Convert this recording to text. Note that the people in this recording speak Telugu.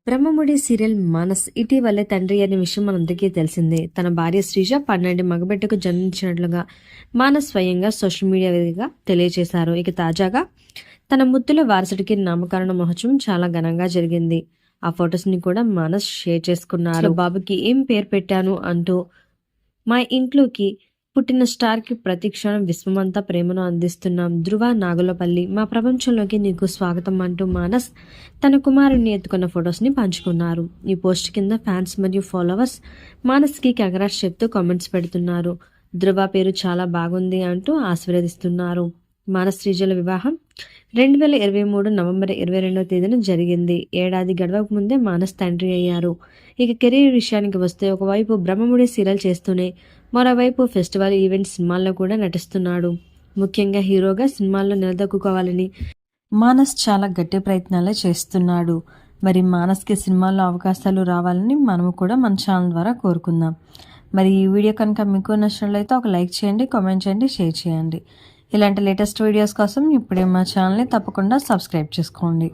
బ్రహ్మముడి సీరియల్ మానస్ ఇటీవలే తండ్రి అనే విషయం మనందరికీ తెలిసిందే. తన భార్య శ్రీజ 12 మగబిడ్డకు జన్మించినట్లుగా మానస్ స్వయంగా సోషల్ మీడియా వేదికగా తెలియజేశారు. ఇక తాజాగా తన ముద్దుల వారసుడికి నామకరణ మహోత్సవం చాలా ఘనంగా జరిగింది. ఆ ఫొటోస్ ని కూడా మానస్ షేర్ చేసుకున్నారు. బాబుకి ఏం పేరు పెట్టాను అంటూ మా ఇంట్లోకి పుట్టిన స్టార్కి ప్రతి క్షణం విశ్వమంతా ప్రేమను అందిస్తున్నాం. ధృవ నాగులపల్లి మా ప్రపంచంలోకి నీకు స్వాగతం అంటూ మానస్ తన కుమారుణ్ణి ఎత్తుకున్న ఫొటోస్ని పంచుకున్నారు. ఈ పోస్ట్ కింద ఫ్యాన్స్ మరియు ఫాలోవర్స్ మానస్కి కంగ్రాట్స్ చెప్తూ కామెంట్స్ పెడుతున్నారు. ధృవ పేరు చాలా బాగుంది అంటూ ఆశీర్వదిస్తున్నారు. మానస్ శ్రీజల వివాహం 2023 నవంబర్ 22వ తేదీన జరిగింది. ఏడాది గడవక ముందే మానస్ తండ్రి అయ్యారు. ఇక కెరీర్ విషయానికి వస్తే ఒకవైపు బ్రహ్మముడి సీరియల్ చేస్తూనే మరోవైపు ఫెస్టివల్ ఈవెంట్ సినిమాల్లో కూడా నటిస్తున్నాడు. ముఖ్యంగా హీరోగా సినిమాల్లో నిలదొక్కుకోవాలని మానస్ చాలా గట్టి ప్రయత్నాలే చేస్తున్నాడు. మరి మానస్కి సినిమాల్లో అవకాశాలు రావాలని మనము కూడా మన ఛానల్ ద్వారా కోరుకుందాం. మరి ఈ వీడియో కనుక మీకు నచ్చినట్లయితే ఒక లైక్ చేయండి, కామెంట్ చేయండి, షేర్ చేయండి. ఇలాంటి లేటెస్ట్ వీడియోస్ కోసం ఇప్పుడే మా ఛానల్ని తప్పకుండా సబ్స్క్రైబ్ చేసుకోండి.